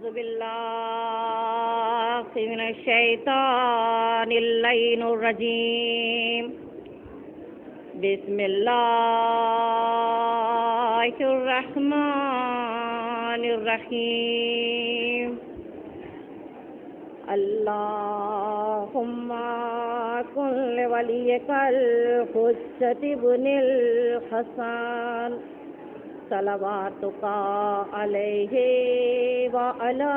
أعوذ بالله من الشيطان اللعين الرجيم. بسم الله الرحمن الرحيم. اللهم كن لوليك الحجة بن الحسن صلواتك عليه وعلى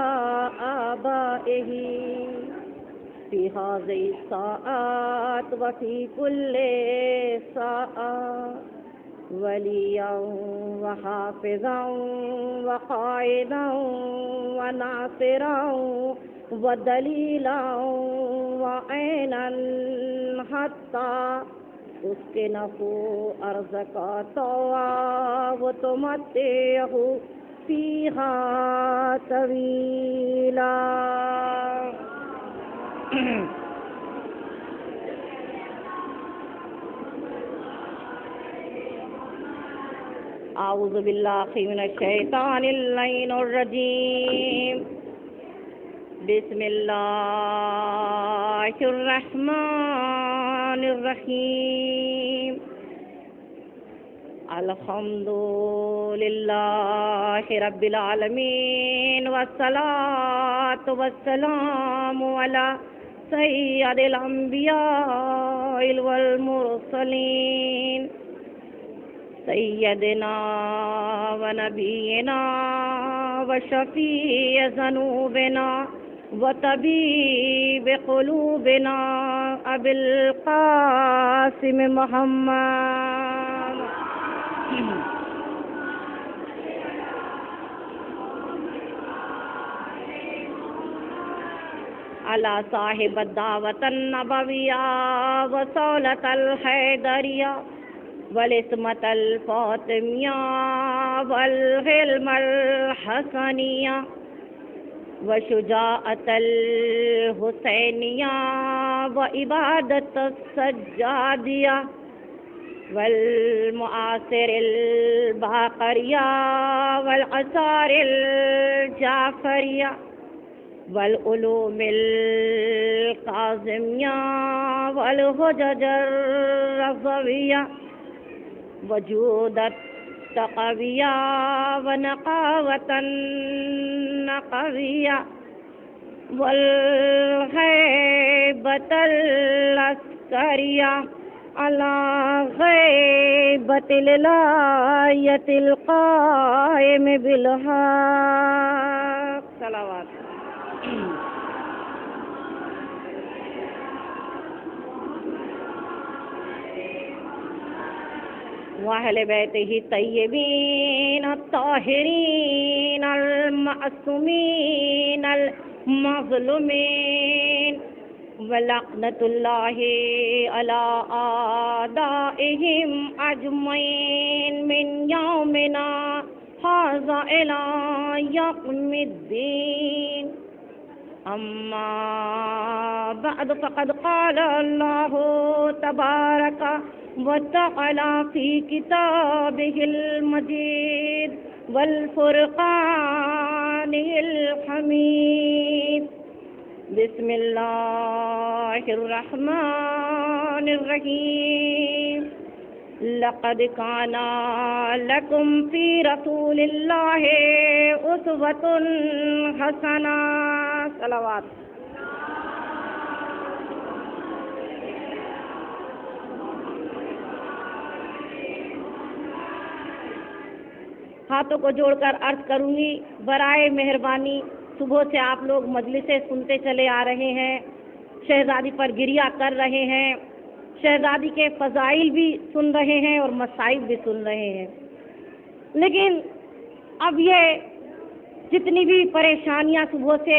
آبائه في هذه الساعات وفي كل ساعة وليا وحافظا وقائدا وناصرا ودليلا وعينا حتى اسكنه أرضك طوعا وتمتعه فيها طويلا. أعوذ بالله من الشيطان اللعين الرجيم. بسم الله الرحمن الرحيم. الحمد لله رب العالمين والصلاة والسلام على سيد الأنبياء والمرسلين سيدنا ونبينا وشفيع ذنوبنا وطبيب قلوبنا أبي القاسم محمد على صاحب الدعوة النبوية وصولة الحيدرية والعصمة الفاطمية والحلم الحسنية وشجاعة الحسينية وعبادة السجادية والمعاصر الباقرية والآثار الجعفرية والعلوم القاسمية والحجج الرضوية وجود التقوية ونقاوة النقوية والهيبة العسكرية على غيبة الولاية القائم بالحق. صلوات. وأهل بيته الطيبين الطاهرين المعصومين المظلومين ولعنة الله على أعدائهم أجمعين من يومنا هذا إلى يوم الدين. أما بعد فقد قال الله تبارك وتعالى في كتابه المجيد والفرقان الحميد. بسم الله الرحمن الرحيم. لقد كان لكم في رسول الله أسوة حسنة. صلوات. ہاتھوں کو جوڑ کر عرض کروں گی برائے مہربانی صبح سے آپ لوگ مجلسیں سنتے چلے آ رہے ہیں، شہزادی پر گریہ کر رہے ہیں، شہزادی کے فضائل بھی سن رہے ہیں اور مصائب بھی سن رہے ہیں، لیکن اب یہ جتنی بھی پریشانیاں صبح سے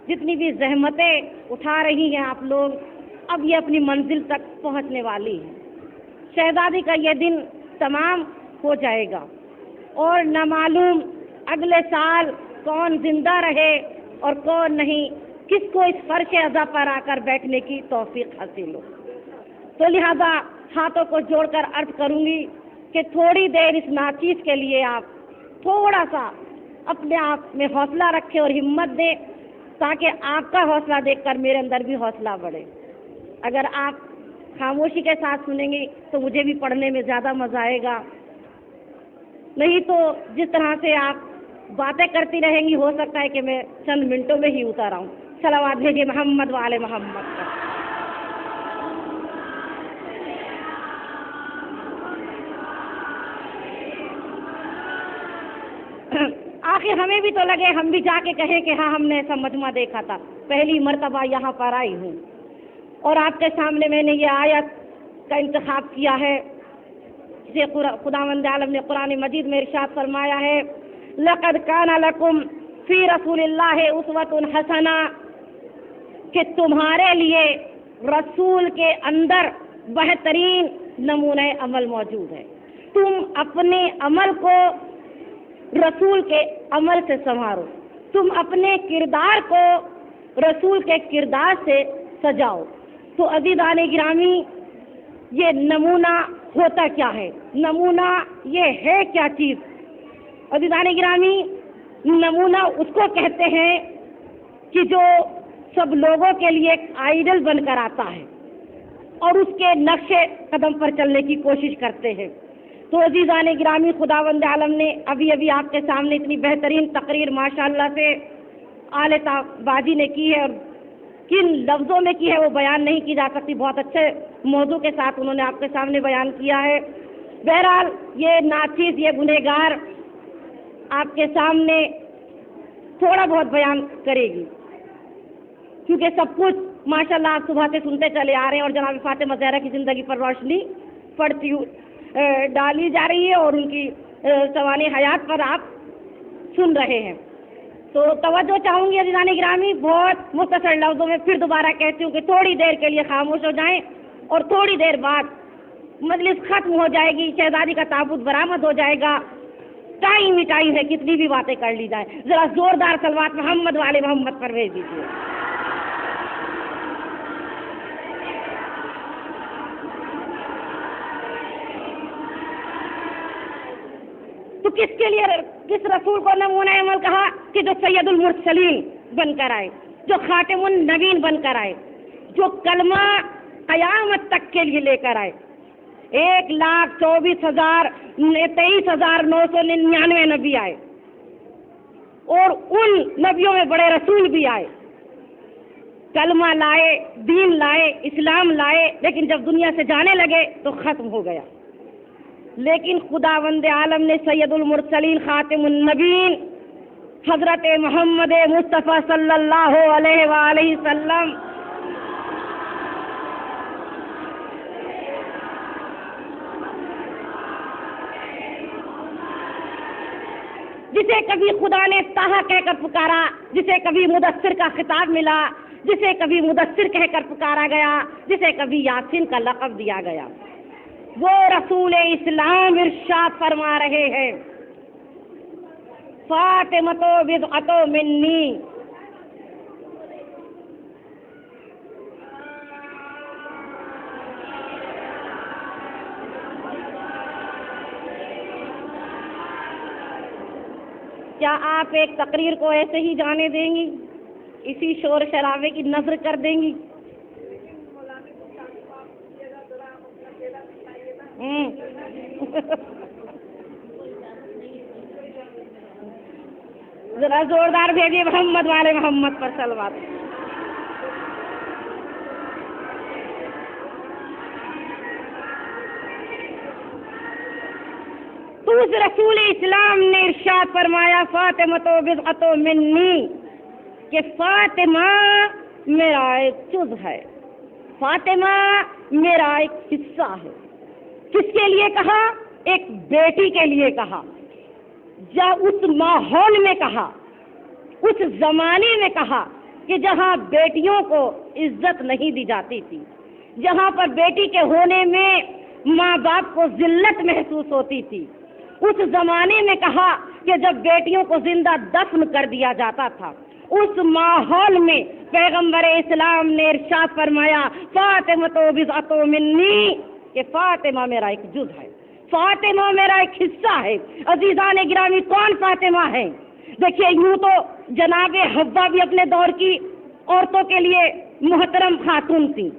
جتنی بھی زحمتیں اٹھا رہی ہیں آپ لوگ، اب یہ اپنی منزل تک پہنچنے والی ہے. شہزادی کا یہ دن تمام ہو جائے گا اور نہ معلوم اگلے سال کون زندہ رہے اور کون نہیں، کس کو اس فرش عزا پر آ کر بیٹھنے کی توفیق حاصل ہو. تو لہذا ہاتھوں کو جوڑ کر عرض کروں گی کہ تھوڑی دیر اس ناچیز کے لیے آپ تھوڑا سا اپنے آپ میں حوصلہ رکھیں اور ہمت دیں تاکہ آپ کا حوصلہ دیکھ کر میرے اندر بھی حوصلہ بڑھے. اگر آپ خاموشی کے ساتھ سنیں گے تو مجھے بھی پڑھنے میں زیادہ مزہ آئے گا, نہیں تو جس طرح سے آپ باتیں کرتی رہیں گی ہو سکتا ہے کہ میں چند منٹوں میں ہی اتر آؤں. صلوات بھیجیے محمد والے محمد پر. آخر ہمیں بھی تو لگے ہم بھی جا کے کہیں کہ ہاں ہم نے ایسا مجمع دیکھا تھا, پہلی مرتبہ یہاں پر آئی ہوں اور آپ کے سامنے میں نے یہ آیت کا انتخاب کیا ہے جسے خداوند عالم نے قرآن مجید میں ارشاد فرمایا ہے, لقد کان لکم فی رسول اللہ اسوۃ حسنہ, کہ تمہارے لیے رسول کے اندر بہترین نمونہ عمل موجود ہے. تم اپنے عمل کو رسول کے عمل سے سنوارو, تم اپنے کردار کو رسول کے کردار سے سجاؤ. تو عزیزان گرامی, یہ نمونہ ہوتا کیا ہے؟ نمونہ یہ ہے کیا چیز؟ عزیزان گرامی, نمونہ اس کو کہتے ہیں کہ جو سب لوگوں کے لیے ایک آئیڈل بن کر آتا ہے اور اس کے نقش قدم پر چلنے کی کوشش کرتے ہیں. تو عزیزان گرامی, خداوند عالم نے ابھی ابھی آپ کے سامنے اتنی بہترین تقریر ماشاءاللہ سے آل بازی نے کی ہے, اور کن لفظوں میں کی ہے وہ بیان نہیں کی جا سکتی. بہت اچھے موضوع کے ساتھ انہوں نے آپ کے سامنے بیان کیا ہے. بہرحال یہ ناچیز, یہ گنہگار آپ کے سامنے تھوڑا بہت بیان کرے گی, کیونکہ سب کچھ ماشاءاللہ آپ صبح سے سنتے چلے آ رہے ہیں اور جناب فاطمہ زہرا کی زندگی پر روشنی پڑتی ڈالی جا رہی ہے اور ان کی سوانح حیات پر آپ سن رہے ہیں. تو توجہ چاہوں گی عزیزان گرامی, بہت مختصر لفظوں میں پھر دوبارہ کہتی ہوں کہ تھوڑی دیر کے لیے خاموش ہو جائیں اور تھوڑی دیر بعد مجلس ختم ہو جائے گی, شہزادی کا تابوت برآمد ہو جائے گا. ٹائم ہی ٹائم ہے, کتنی بھی باتیں کر لی جائے. ذرا زوردار صلوات محمد والے محمد پر بھیج دیجیے. تو کس کے لیے, کس رسول کو نمونہ عمل کہا؟ کہ جو سید المرسلین بن کر آئے, جو خاتم النبین بن کر آئے, جو کلمہ قیامت تک کے لیے لے کر آئے. 1,24,23,999 نبی آئے اور ان نبیوں میں بڑے رسول بھی آئے, کلمہ لائے, دین لائے, اسلام لائے, لیکن جب دنیا سے جانے لگے تو ختم ہو گیا. لیکن خداوند عالم نے سید المرسلین خاتم النبین حضرت محمد مصطفیٰ صلی اللہ علیہ وآلہ وسلم جسے کبھی خدا نے طٰہٰ کہہ کر پکارا, جسے کبھی مدثر کا خطاب ملا, جسے کبھی مدثر کہہ کر پکارا گیا, جسے کبھی یاسین کا لقب دیا گیا, وہ رسول اسلام ارشاد فرما رہے ہیں, فاطمۃ بضعۃ منی. کیا آپ ایک تقریر کو ایسے ہی جانے دیں گی, اسی شور شرابے کی نظر کر دیں گی؟ ذرا زوردار بھیجیے محمد والے محمد پر صلوات. تو اس رسول اسلام نے ارشاد فرمایا فاطمۃ بضعۃ منی, کہ فاطمہ میرا ایک جز ہے, فاطمہ میرا ایک حصہ ہے. کس کے لیے کہا؟ ایک بیٹی کے لیے کہا, جب اس ماحول میں کہا, اس زمانے میں کہا کہ جہاں بیٹیوں کو عزت نہیں دی جاتی تھی, جہاں پر بیٹی کے ہونے میں ماں باپ کو ذلت محسوس ہوتی تھی, اس زمانے میں کہا کہ جب بیٹیوں کو زندہ دفن کر دیا جاتا تھا, اس ماحول میں پیغمبر اسلام نے ارشاد فرمایا فاطمۃ بضعۃ منی, کہ فاطمہ میرا ایک جز ہے, فاطمہ میرا ایک حصہ ہے. عزیزان گرامی, کون فاطمہ ہے؟ دیکھیے یوں تو جناب حوا بھی اپنے دور کی عورتوں کے لیے محترم خاتون تھی،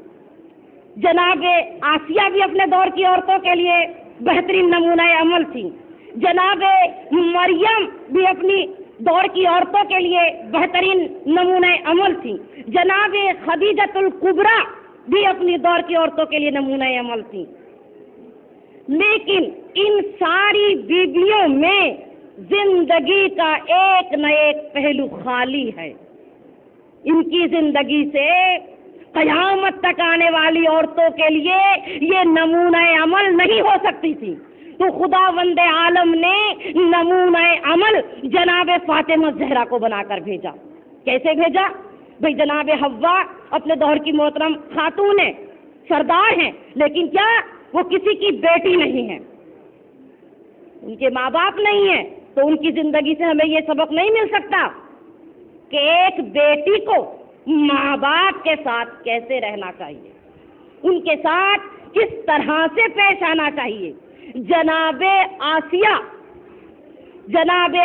جناب آسیہ بھی اپنے دور کی عورتوں کے لیے بہترین نمونہ عمل تھی، جناب مریم بھی اپنی دور کی عورتوں کے لیے بہترین نمونہ عمل تھی، جناب خدیجۃ الکبریٰ بھی اپنی دور کی عورتوں کے لیے نمونہ عمل تھی. لیکن ان ساری بیویوں میں زندگی کا ایک نہ ایک پہلو خالی ہے. ان کی زندگی سے قیامت تک آنے والی عورتوں کے لیے یہ نمونہ عمل نہیں ہو سکتی تھی. تو خداوند عالم نے نمونہ عمل جناب فاطمہ زہرا کو بنا کر بھیجا. کیسے بھیجا؟ بھئی جناب حوا اپنے دور کی محترم خاتون ہیں، سردار ہیں، لیکن کیا وہ کسی کی بیٹی نہیں ہے، ان کے ماں باپ نہیں ہیں. تو ان کی زندگی سے ہمیں یہ سبق نہیں مل سکتا کہ ایک بیٹی کو ماں باپ کے ساتھ کیسے رہنا چاہیے، ان کے ساتھ کس طرح سے پیش آنا چاہیے. جناب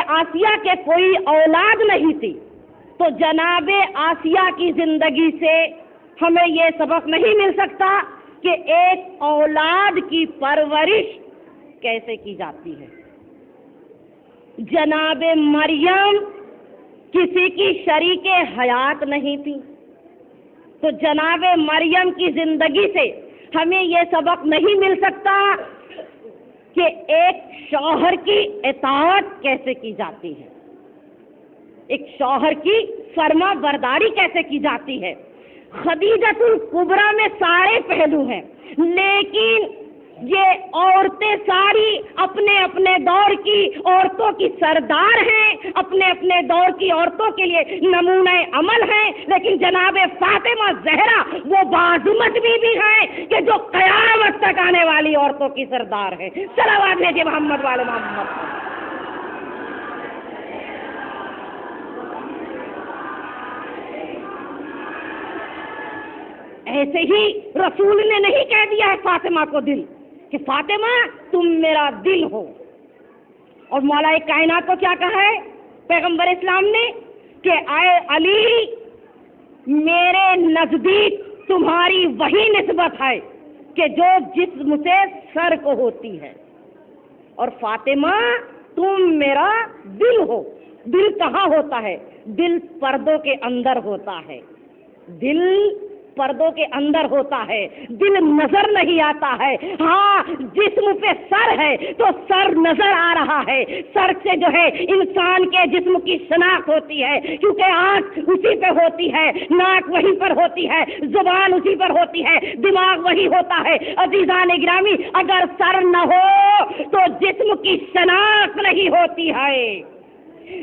آسیہ کے کوئی اولاد نہیں تھی، تو جناب آسیہ کی زندگی سے ہمیں یہ سبق نہیں مل سکتا کہ ایک اولاد کی پرورش کیسے کی جاتی ہے. جناب مریم کسی کی شریک حیات نہیں تھی، تو جناب مریم کی زندگی سے ہمیں یہ سبق نہیں مل سکتا کہ ایک شوہر کی اطاعت کیسے کی جاتی ہے، ایک شوہر کی فرما برداری کیسے کی جاتی ہے. خدیجۃ الکبریٰ میں سارے پہلو ہیں، لیکن یہ عورتیں ساری اپنے اپنے دور کی عورتوں کی سردار ہیں، اپنے اپنے دور کی عورتوں کے لیے نمونہ عمل ہیں. لیکن جناب فاطمہ زہرا وہ باعظمت بھی ہیں کہ جو قیامت تک آنے والی عورتوں کی سردار ہیں. صلوات بھیجیے محمد والے محمد. ایسے ہی رسول نے نہیں کہہ دیا ہے فاطمہ کو دل کہ فاطمہ تم میرا دل ہو، اور مولا کائنات کو کیا کہا ہے پیغمبر اسلام نے کہ اے علی میرے نزدیک تمہاری وہی نسبت ہے کہ جو جسم سے سر کو ہوتی ہے، اور فاطمہ تم میرا دل ہو. دل کہاں ہوتا ہے؟ دل پردوں کے اندر ہوتا ہے، دل پردوں کے اندر ہوتا ہے، دل نظر نہیں آتا ہے. ہاں جسم پہ سر ہے تو سر نظر آ رہا ہے، سر سے جو ہے انسان کے جسم کی شناخت ہوتی ہے، کیونکہ آنکھ اسی پہ ہوتی ہے، ناک وہیں پر ہوتی ہے، زبان اسی پر ہوتی ہے، دماغ وہی ہوتا ہے. عزیزان گرامی اگر سر نہ ہو تو جسم کی شناخت نہیں ہوتی ہے.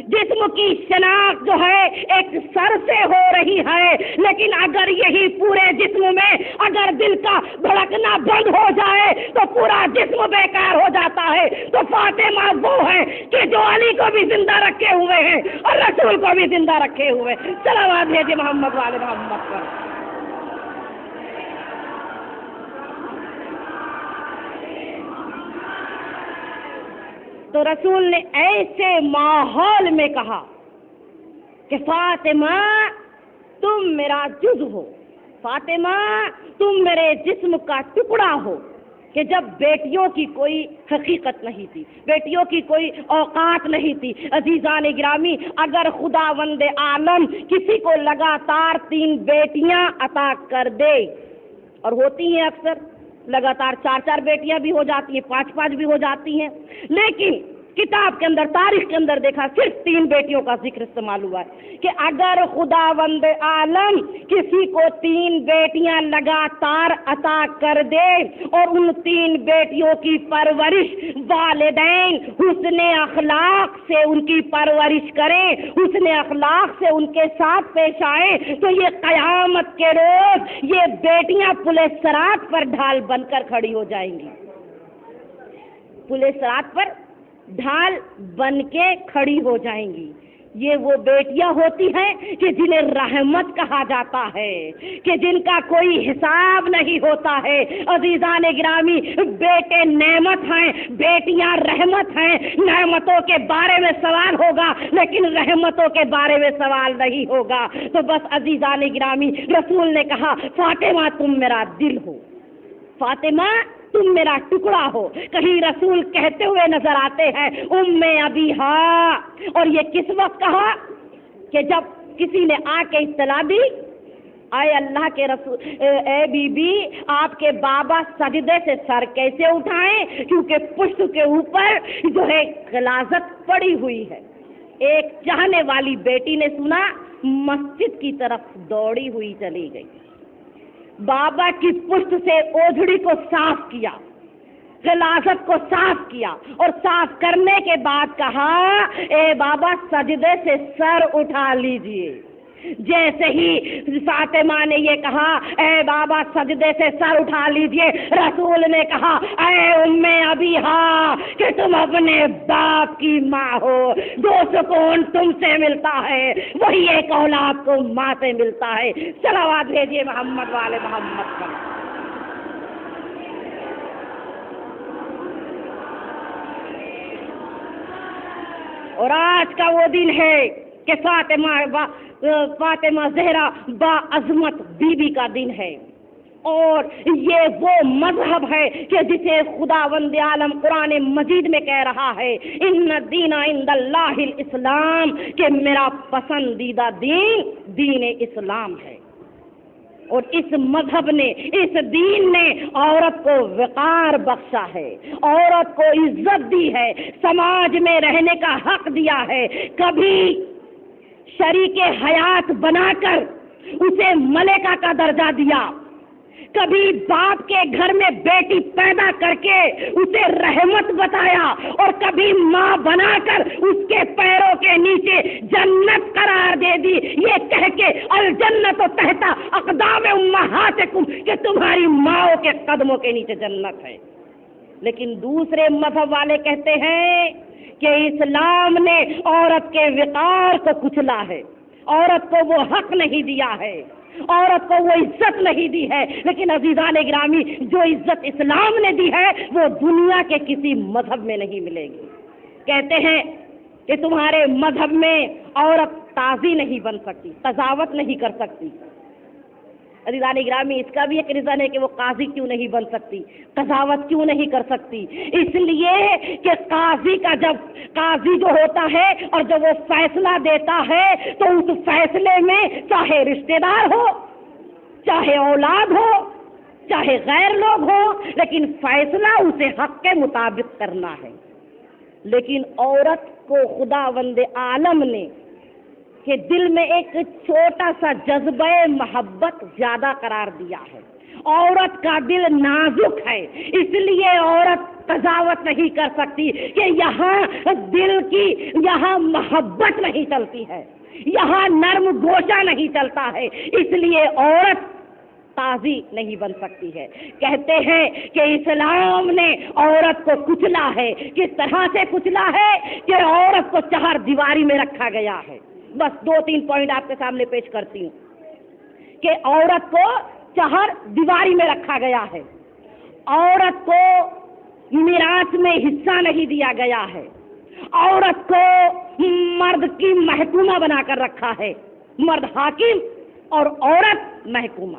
جسم کی شناخت جو ہے ایک سر سے ہو رہی ہے، لیکن اگر یہی پورے جسم میں اگر دل کا دھڑکنا بند ہو جائے تو پورا جسم بیکار ہو جاتا ہے. تو فاطمہ وہ ہے کہ جو علی کو بھی زندہ رکھے ہوئے ہیں اور رسول کو بھی زندہ رکھے ہوئے. صلوات بھیجیے محمد والے محمد پر. تو رسول نے ایسے ماحول میں کہا کہ فاطمہ تم میرا جز ہو، فاطمہ تم میرے جسم کا ٹکڑا ہو. کہ جب بیٹیوں کی کوئی حقیقت نہیں تھی، بیٹیوں کی کوئی اوقات نہیں تھی. عزیزان گرامی اگر خداوند عالم کسی کو لگاتار 3 بیٹیاں عطا کر دے، اور ہوتی ہیں اکثر لگاتار 4 بیٹیاں بھی ہو جاتی ہیں، 5 بھی ہو جاتی ہیں، لیکن کتاب کے اندر تاریخ کے اندر دیکھا صرف 3 بیٹیوں کا ذکر استعمال ہوا ہے کہ اگر خداوند عالم کسی کو 3 بیٹیاں لگاتار عطا کر دے اور ان 3 بیٹیوں کی پرورش والدین حسن اخلاق سے ان کی پرورش کریں، حسن اخلاق سے ان کے ساتھ پیش آئے، تو یہ قیامت کے روز یہ بیٹیاں پل صراط پر ڈھال بن کر کھڑی ہو جائیں گی. پل صراط پر ڈھال بن کے کھڑی ہو جائیں گی. یہ وہ بیٹیاں ہوتی ہیں کہ جنہیں رحمت کہا جاتا ہے، کہ جن کا کوئی حساب نہیں ہوتا ہے۔ عزیزان گرامی، بیٹے نعمت ہیں، بیٹیاں رحمت ہیں۔ نعمتوں کے بارے میں سوال ہوگا لیکن رحمتوں کے بارے میں سوال نہیں ہوگا۔ تو بس عزیزان گرامی، رسول نے کہا فاطمہ تم میرا دل ہو، فاطمہ تم میرا ٹکڑا ہو۔ کہیں رسول کہتے ہوئے نظر آتے ہیں ام ابیہا، اور یہ کس وقت کہا کہ جب کسی نے آ کے اطلاع دی، اے اللہ کے رسول، اے بی بی آپ کے بابا سجدے سے سر کیسے اٹھائیں، کیونکہ پشت کے اوپر جو ہے غلاظت پڑی ہوئی ہے۔ ایک چاہنے والی بیٹی نے سنا، مسجد کی طرف دوڑی ہوئی چلی گئی، بابا کی پشت سے اوجھڑی کو صاف کیا، غلاظت کو صاف کیا، اور صاف کرنے کے بعد کہا اے بابا سجدے سے سر اٹھا لیجئے۔ جیسے ہی فاطمہ نے یہ کہا اے بابا سجدے سے سر اٹھا لیجئے، رسول نے کہا اے ام ابیہا کہ تم اپنے باپ کی ماں ہو، جو سکون تم سے ملتا ہے وہی ایک اولاد کو ماں سے ملتا ہے۔ صلوات بھیجیے محمد والے محمد پر۔ اور آج کا وہ دن ہے کہ فاطمہ زہرا با عظمت بی بی کا دن ہے، اور یہ وہ مذہب ہے کہ جسے خداوند عالم قرآن مجید میں کہہ رہا ہے ان الدین عند اللہ الاسلام، کہ میرا پسندیدہ دین دین اسلام ہے۔ اور اس مذہب نے، اس دین نے عورت کو وقار بخشا ہے، عورت کو عزت دی ہے، سماج میں رہنے کا حق دیا ہے۔ کبھی شریک حیات بنا کر اسے ملکہ کا درجہ دیا، کبھی باپ کے گھر میں بیٹی پیدا کر کے اسے رحمت بتایا، اور کبھی ماں بنا کر اس کے پیروں کے نیچے جنت قرار دے دی، یہ کہہ کے الجنت تحت اقدام امہاتکم، کہ تمہاری ماؤں کے قدموں کے نیچے جنت ہے۔ لیکن دوسرے مذہب والے کہتے ہیں کہ اسلام نے عورت کے وقار کو کچلا ہے، عورت کو وہ حق نہیں دیا ہے، عورت کو وہ عزت نہیں دی ہے۔ لیکن عزیزان گرامی، جو عزت اسلام نے دی ہے وہ دنیا کے کسی مذہب میں نہیں ملے گی۔ کہتے ہیں کہ تمہارے مذہب میں عورت قاضی نہیں بن سکتی، قضاوت نہیں کر سکتی۔ عزیزان گرامی، اس کا بھی ایک ریزن ہے کہ وہ قاضی کیوں نہیں بن سکتی، قضاوت کیوں نہیں کر سکتی۔ اس لیے کہ قاضی کا جب قاضی جو ہوتا ہے اور جب وہ فیصلہ دیتا ہے تو اس فیصلے میں چاہے رشتہ دار ہو، چاہے اولاد ہو، چاہے غیر لوگ ہو، لیکن فیصلہ اسے حق کے مطابق کرنا ہے۔ لیکن عورت کو خداوند عالم نے کہ دل میں ایک چھوٹا سا جذبہ محبت زیادہ قرار دیا ہے۔ عورت کا دل نازک ہے، اس لیے عورت قضاوت نہیں کر سکتی کہ یہاں دل کی، یہاں محبت نہیں چلتی ہے، یہاں نرم گوشہ نہیں چلتا ہے، اس لیے عورت قاضی نہیں بن سکتی ہے۔ کہتے ہیں کہ اسلام نے عورت کو کچلا ہے۔ کس طرح سے کچلا ہے کہ عورت کو چہار دیواری میں رکھا گیا ہے۔ بس 2-3 پوائنٹ آپ کے سامنے پیش کرتی ہوں کہ عورت کو چہار دیواری میں رکھا گیا ہے، عورت کو میراث میں حصہ نہیں دیا گیا ہے، عورت کو مرد کی محکومہ بنا کر رکھا ہے، مرد حاکم اور عورت محکومہ،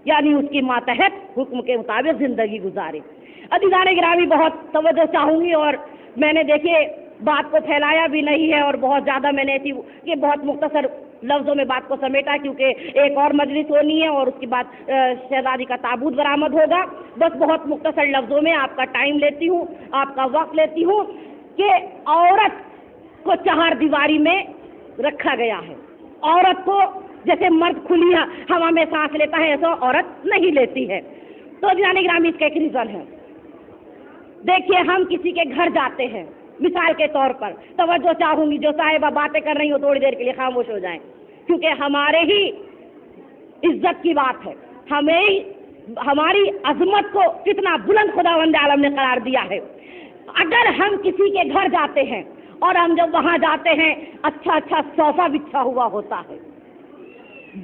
یعنی اس کی ماتحت حکم کے مطابق زندگی گزارے۔ عزیزان گرامی، بہت توجہ چاہوں گی، اور میں نے دیکھیے بات کو پھیلایا بھی نہیں ہے، اور بہت زیادہ میں نے کہ بہت مختصر لفظوں میں بات کو سمیٹا، کیونکہ ایک اور مجلس ہونی ہے اور اس کے بعد شہزادی کا تابوت برآمد ہوگا۔ بس بہت مختصر لفظوں میں آپ کا ٹائم لیتی ہوں، آپ کا وقت لیتی ہوں کہ عورت کو چہار دیواری میں رکھا گیا ہے۔ عورت کو جیسے مرد کھلی ہوا میں سانس لیتا ہے ایسا عورت نہیں لیتی ہے۔ تو جانے گرامی، اس کا ایک ریزن ہے۔ دیکھیے، ہم کسی کے گھر جاتے ہیں، مثال کے طور پر توجہ چاہوں گی، جو صاحبہ باتیں کر رہی ہوں تھوڑی دیر کے لیے خاموش ہو جائیں، کیونکہ ہمارے ہی عزت کی بات ہے، ہماری عظمت کو کتنا بلند خداوند عالم نے قرار دیا ہے۔ اگر ہم کسی کے گھر جاتے ہیں اور ہم جب وہاں جاتے ہیں اچھا اچھا صوفہ بچھا ہوا ہوتا ہے،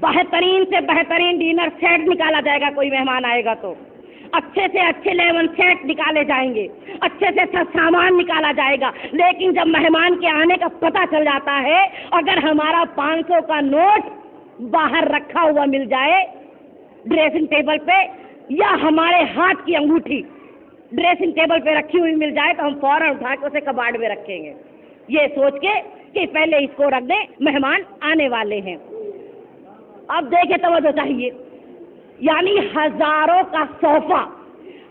بہترین سے بہترین ڈنر سیٹ نکالا جائے گا، کوئی مہمان آئے گا تو اچھے سے اچھے لیمن سیٹ نکالے جائیں گے، اچھے سے اچھا سامان نکالا جائے گا. لیکن جب مہمان کے آنے کا پتہ چل جاتا ہے، اگر ہمارا 500 کا نوٹ باہر رکھا ہوا مل جائے ڈریسنگ ٹیبل پہ، یا ہمارے ہاتھ کی انگوٹھی ڈریسنگ ٹیبل پہ رکھی ہوئی مل جائے، تو ہم فوراً اٹھا کے اسے کباڑ میں رکھیں گے، یہ سوچ کے کہ پہلے اس کو رکھ دیں، مہمان آنے والے ہیں. اب دیکھیں توجہ چاہیے، یعنی ہزاروں کا صوفہ،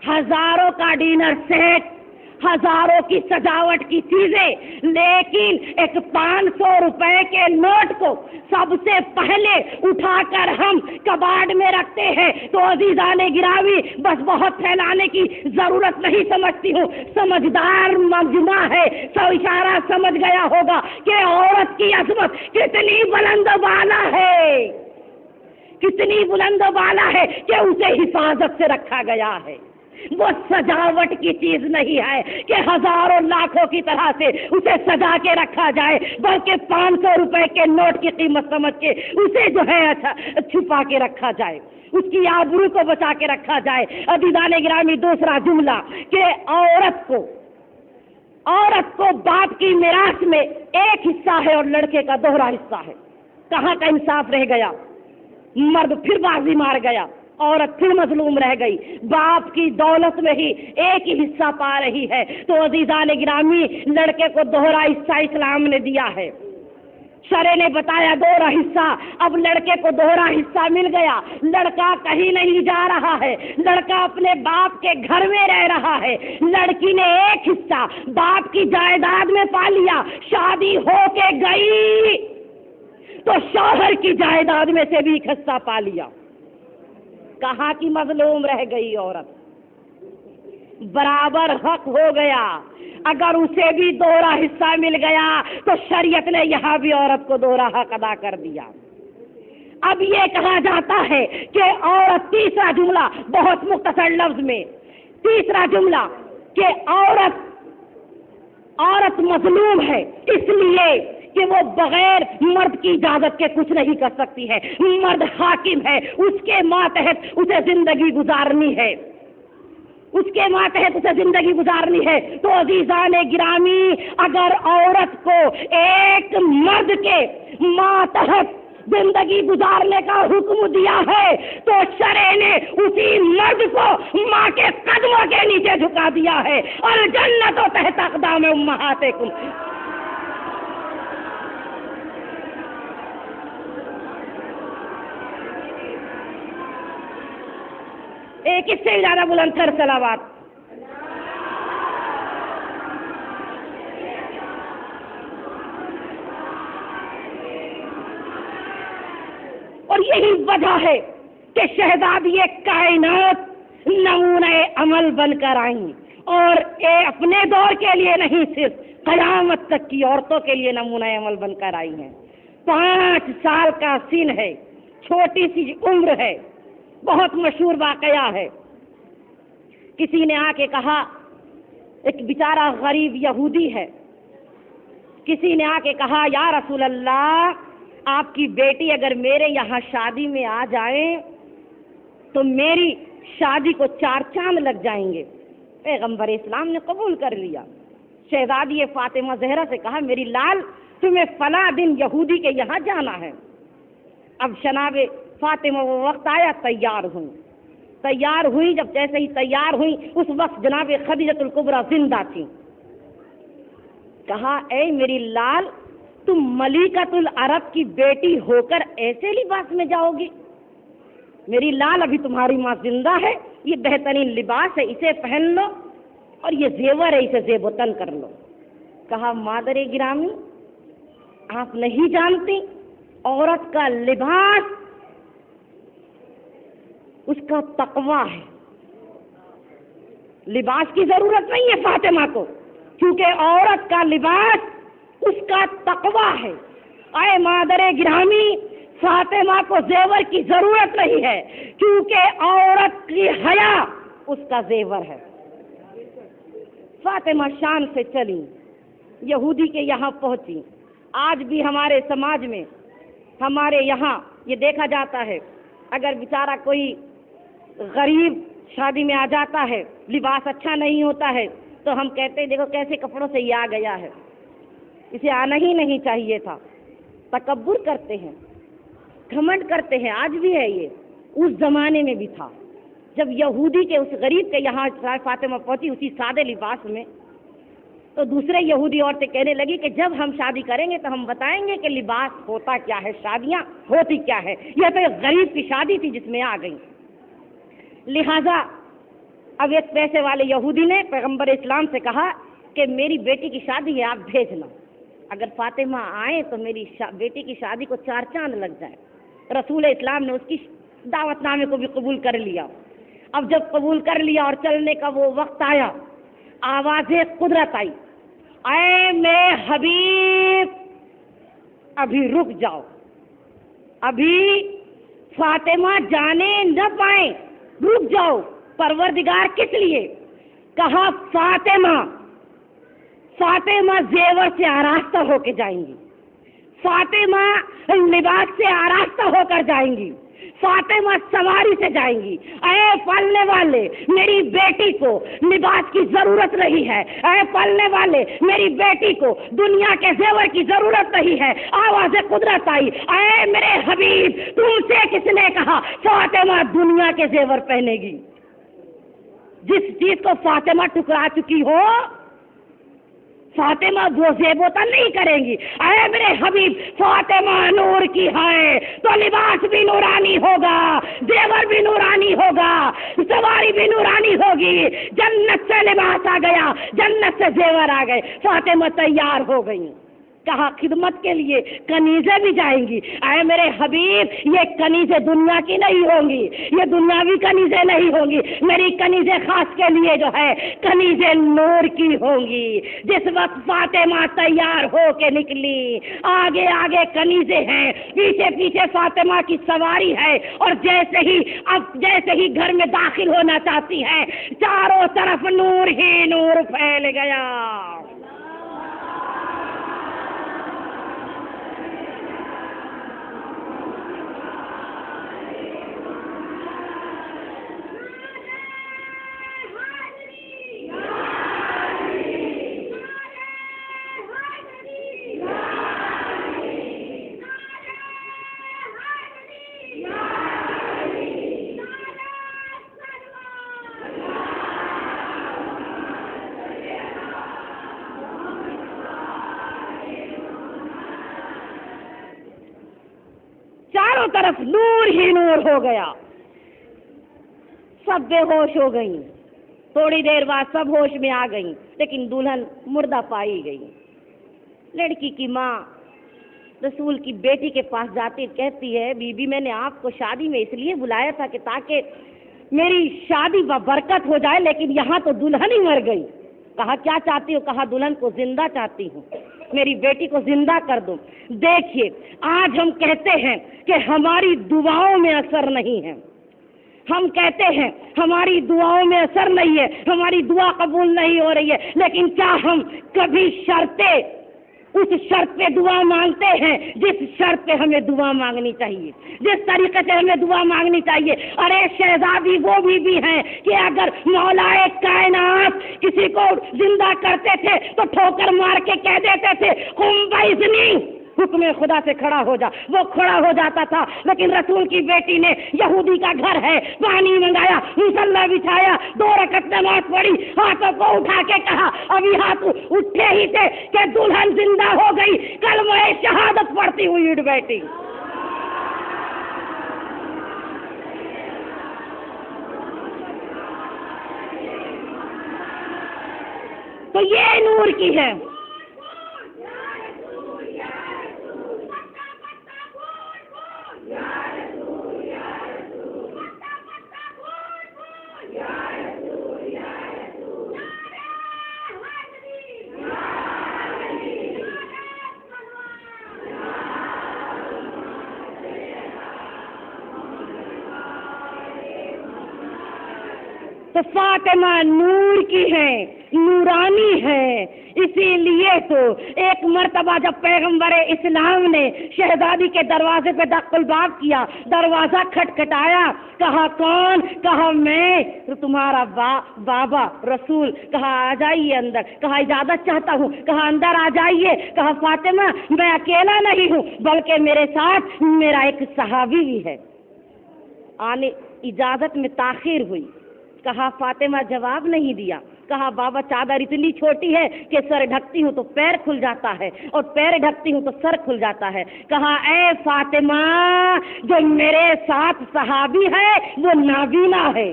ہزاروں کا ڈنر سیٹ، ہزاروں کی سجاوٹ کی چیزیں، لیکن ایک 500 روپے کے نوٹ کو سب سے پہلے اٹھا کر ہم کباڑ میں رکھتے ہیں. تو عزیزان گرامی، بس بہت پھیلانے کی ضرورت نہیں سمجھتی ہوں، سمجھدار مجمع ہے، سو اشارہ سمجھ گیا ہوگا کہ عورت کی عظمت کتنی بلند و بالا ہے، کتنی بلند و بالا ہے کہ اسے حفاظت سے رکھا گیا ہے. وہ سجاوٹ کی چیز نہیں ہے کہ ہزاروں لاکھوں کی طرح سے اسے سجا کے رکھا جائے، بلکہ 500 روپے کے نوٹ کی قیمت سمجھ کے اسے جو ہے چھپا کے رکھا جائے، اس کی آبرو کو بچا کے رکھا جائے. عزیزان گرامی، دوسرا جملہ کہ عورت کو باپ کی میراث میں ایک حصہ ہے اور لڑکے کا دوہرا حصہ ہے. کہاں کا انصاف رہ گیا؟ مرد پھر بازی مار گیا، عورت پھر مظلوم رہ گئی، باپ کی دولت میں ہی ایک ہی حصہ پا رہی ہے. تو عزیزان گرامی، لڑکے کو دوہرا حصہ اسلام نے دیا ہے، شرع نے بتایا دوہرا حصہ. اب لڑکے کو دوہرا حصہ مل گیا، لڑکا کہیں نہیں جا رہا ہے، لڑکا اپنے باپ کے گھر میں رہ رہا ہے. لڑکی نے ایک حصہ باپ کی جائیداد میں پا لیا، شادی ہو کے گئی تو شوہر کی جائیداد میں سے بھی ایک حصہ پا لیا. کہاں کی مظلوم رہ گئی عورت؟ برابر حق ہو گیا. اگر اسے بھی دوہرا حصہ مل گیا تو شریعت نے یہاں بھی عورت کو دوہرا حق ادا کر دیا. اب یہ کہا جاتا ہے کہ عورت، تیسرا جملہ بہت مختصر لفظ میں، تیسرا جملہ کہ عورت مظلوم ہے اس لیے کہ وہ بغیر مرد کی اجازت کے کچھ نہیں کر سکتی ہے. مرد حاکم ہے، اس کے ماتحت اسے زندگی گزارنی ہے، اس کے ماتحت اسے زندگی گزارنی ہے. تو عزیزان گرامی، اگر عورت کو ایک مرد کے ماتحت زندگی گزارنے کا حکم دیا ہے تو شرع نے اسی مرد کو ماں کے قدموں کے نیچے جھکا دیا ہے. اور جنت و تحت اقدام امہاتکم. ایک اس سے زیادہ بلند تر صلوات. اور یہی وجہ ہے کہ شہزادی کائنات نمونہ عمل بن کر آئیں، اور اپنے دور کے لیے نہیں، صرف قیامت تک کی عورتوں کے لیے نمونہ عمل بن کر آئی ہیں. 5 سال کا سن ہے، چھوٹی سی عمر ہے. بہت مشہور واقعہ ہے. کسی نے آ کے کہا، ایک بیچارہ غریب یہودی ہے، کسی نے آ کے کہا یا رسول اللہ، آپ کی بیٹی اگر میرے یہاں شادی میں آ جائے تو میری شادی کو 4 چاند لگ جائیں گے. پیغمبر اسلام نے قبول کر لیا. شہزادی فاطمہ زہرا سے کہا، میری لال، تمہیں فلاں دن یہودی کے یہاں جانا ہے. اب جناب فاطمہ وہ وقت آیا، تیار ہوئی. جب جیسے ہی تیار ہوئی اس وقت جناب خدیجہ الکبریٰ زندہ تھی. کہا، اے میری لال، تم ملکۃ العرب کی بیٹی ہو کر ایسے لباس میں جاؤ گی؟ میری لال، ابھی تمہاری ماں زندہ ہے، یہ بہترین لباس ہے، اسے پہن لو، اور یہ زیور ہے، اسے زیب و تن کر لو. کہا، مادر گرامی، آپ نہیں جانتی، عورت کا لباس اس کا تقویٰ ہے. لباس کی ضرورت نہیں ہے فاطمہ کو، کیونکہ عورت کا لباس اس کا تقویٰ ہے. اے مادر گرامی، فاطمہ کو زیور کی ضرورت نہیں ہے، کیونکہ عورت کی حیا اس کا زیور ہے. فاطمہ شان سے چلی، یہودی کے یہاں پہنچی. آج بھی ہمارے سماج میں ہمارے یہاں یہ دیکھا جاتا ہے اگر بیچارہ کوئی غریب شادی میں آ جاتا ہے, لباس اچھا نہیں ہوتا ہے, تو ہم کہتے ہیں دیکھو کیسے کپڑوں سے یہ آ گیا ہے, اسے آنا ہی نہیں چاہیے تھا. تکبر کرتے ہیں, گھمنڈ کرتے ہیں. آج بھی ہے یہ, اس زمانے میں بھی تھا جب یہودی کے اس غریب کے یہاں فاطمہ پہنچی اسی سادے لباس میں, تو دوسرے یہودی عورتیں کہنے لگی کہ جب ہم شادی کریں گے تو ہم بتائیں گے کہ لباس ہوتا کیا ہے, شادیاں ہوتی کیا ہے. یہ تو ایک غریب کی شادی تھی جس میں آ گئی. لہذا اب ایک پیسے والے یہودی نے پیغمبر اسلام سے کہا کہ میری بیٹی کی شادی ہے, آپ بھیجنا. اگر فاطمہ آئیں تو میری بیٹی کی شادی کو 4 چاند لگ جائے. رسول اسلام نے اس کی دعوت نامے کو بھی قبول کر لیا. اب جب قبول کر لیا اور چلنے کا وہ وقت آیا, آواز قدرت آئی, اے میرے حبیب ابھی رک جاؤ, ابھی فاطمہ جانے نہ پائیں, رک جاؤ. پروردگار کس لیے کہا؟ فاطمہ زیور سے آراستہ ہو کے جائیں گی, فاطمہ لباس سے آراستہ ہو کر جائیں گی, فاطمہ سواری سے جائیں گی. اے پالنے والے میری بیٹی کو لباس کی ضرورت نہیں ہے, اے پالنے والے میری بیٹی کو دنیا کے زیور کی ضرورت نہیں ہے. آواز قدرت آئی, اے میرے حبیب تم سے کس نے کہا فاطمہ دنیا کے زیور پہنے گی؟ جس چیز کو فاطمہ ٹکرا چکی ہو فاطمہ وہ زیبوتا نہیں کریں گی. اے میرے حبیب فاطمہ نور کی ہے تو لباس بھی نورانی ہوگا, زیور بھی نورانی ہوگا, سواری بھی نورانی ہوگی. جنت سے لباس آ گیا, جنت سے زیور آ گئے, فاطمہ تیار ہو گئی. کہا خدمت کے لیے کنیزیں بھی جائیں گی. اے میرے حبیب یہ کنیزیں دنیا کی نہیں ہوں گی, یہ دنیاوی کنیزیں نہیں ہوں گی, میری کنیزیں خاص کے لیے جو ہے کنیزیں نور کی ہوں گی. جس وقت فاطمہ تیار ہو کے نکلی, آگے آگے کنیزیں ہیں, پیچھے پیچھے فاطمہ کی سواری ہے, اور جیسے ہی گھر میں داخل ہونا چاہتی ہے چاروں طرف نور ہی نور پھیل گیا. طرف نور ہی نور ہو گیا. سب بے ہوش ہو گئیں. تھوڑی دیر بعد سب ہوش میں آ گئیں, لیکن دلہن مردہ پائی گئی. لڑکی کی ماں رسول کی بیٹی کے پاس جاتی کہتی ہے بی بی میں نے آپ کو شادی میں اس لیے بلایا تھا کہ تاکہ میری شادی برکت ہو جائے, لیکن یہاں تو دلہن ہی مر گئی. کہا کیا چاہتی ہو؟ کہا دلہن کو زندہ چاہتی ہوں, میری بیٹی کو زندہ کر دو. دیکھیے آج ہم کہتے ہیں کہ ہماری دعاؤں میں اثر نہیں ہے, ہم کہتے ہیں ہماری دعاؤں میں اثر نہیں ہے, ہماری دعا قبول نہیں ہو رہی ہے, لیکن کیا ہم کبھی اس شرط پہ دعا مانگتے ہیں جس شرط پہ ہمیں دعا مانگنی چاہیے, جس طریقے سے ہمیں دعا مانگنی چاہیے؟ ارے شہزادی وہ بھی ہیں کہ اگر مولا کائنات کسی کو زندہ کرتے تھے تو ٹھوکر مار کے کہہ دیتے تھے قم باذنی, حکم خدا سے کھڑا ہو جا, وہ کھڑا ہو جاتا تھا. لیکن رسول کی بیٹی نے, یہودی کا گھر ہے, پانی منگایا, مصلی بچھایا, 2 رکعت نماز پڑھی, ہاتھوں کو اٹھا کے کہا, ابھی ہاتھ اٹھے ہی تھے کہ دلہن زندہ ہو گئی, کلمہ شہادت پڑھتی ہوئی اٹھ بیٹھی. تو یہ نور کی ہے. تو فاطمہ نور کی ہے، نورانی ہے، اسی لیے تو ایک مرتبہ جب پیغمبر اسلام نے شہزادی کے دروازے پہ دق الباب کیا، دروازہ کھٹکھٹایا، کہا کون؟ کہا میں تمہارا بابا رسول، کہا آ جائیے اندر، کہا اجازت چاہتا ہوں، کہا اندر آ جائیے، کہا فاطمہ میں اکیلا نہیں ہوں بلکہ میرے ساتھ میرا ایک صحابی بھی ہے۔ آنے اجازت میں تاخیر ہوئی، کہا فاطمہ جواب نہیں دیا، کہا بابا چادر اتنی چھوٹی ہے کہ سر ڈھکتی ہوں تو پیر کھل جاتا ہے اور پیر ڈھکتی ہوں تو سر کھل جاتا ہے۔ کہا اے فاطمہ جو میرے ساتھ صحابی ہے وہ نابینا ہے،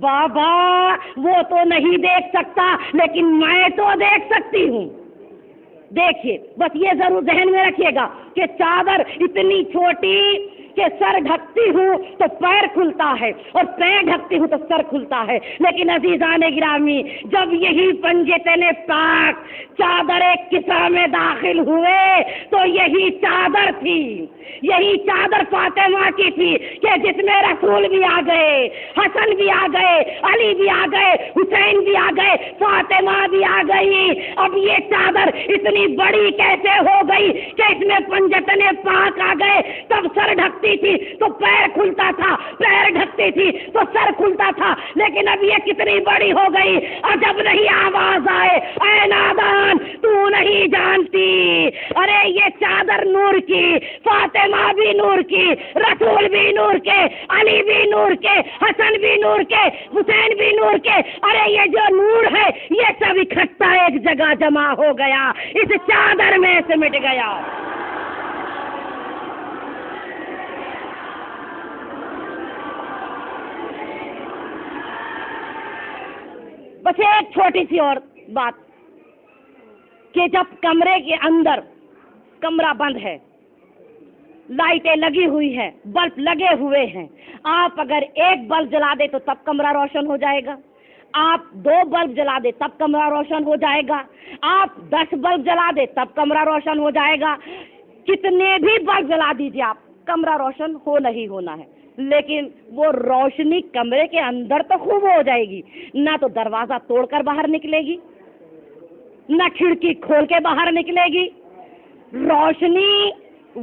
بابا وہ تو نہیں دیکھ سکتا لیکن میں تو دیکھ سکتی ہوں۔ دیکھیے بس یہ ضرور ذہن میں رکھیے گا کہ چادر اتنی چھوٹی کہ سر ڈھکتی ہوں تو پیر کھلتا ہے اور پیر ڈھکتی ہوں تو سر کھلتا ہے، لیکن عزیزان گرامی جب یہی پنجتن پاک چادر کسا میں داخل ہوئے تو یہی چادر تھی، یہی چادر فاطمہ کی تھی کہ جس میں رسول بھی آ گئے، حسن بھی آ گئے، علی بھی آ گئے، حسین بھی آ گئے، فاطمہ بھی آ گئی۔ اب یہ چادر اتنی بڑی کیسے ہو گئی کہ اس میں پنجتن پاک آ گئے؟ تب سر ڈھکتی تھی تو پیر کھلتا تھا، پیر ڈھکتی تھی تو سر کھلتا تھا، لیکن اب یہ کتنی بڑی ہو گئی۔ عجب نہیں آواز آئے اے نادان تو نہیں جانتی، ارے یہ چادر نور کی، فاطمہ بھی نور کی، رسول بھی نور کے، علی بھی نور کے، حسن بھی نور کے، حسین بھی نور کے، ارے یہ جو نور ہے یہ سب اکٹھا ایک جگہ جمع ہو گیا، اس چادر میں سمٹ گیا۔ بس ایک چھوٹی سی اور بات کہ جب کمرے کے اندر کمرہ بند ہے، لائٹیں لگی ہوئی ہیں، بلب لگے ہوئے ہیں، آپ اگر ایک بلب جلا دے تو تب کمرہ روشن ہو جائے گا، آپ 2 بلب جلا دے تب کمرہ روشن ہو جائے گا، آپ 10 بلب جلا دے تب کمرہ روشن ہو جائے گا، کتنے بھی بلب جلا دیجیے آپ کمرہ روشن ہو نہیں ہونا ہے، لیکن وہ روشنی کمرے کے اندر تو خوب ہو جائے گی، نہ تو دروازہ توڑ کر باہر نکلے گی، نہ کھڑکی کھول کے باہر نکلے گی، روشنی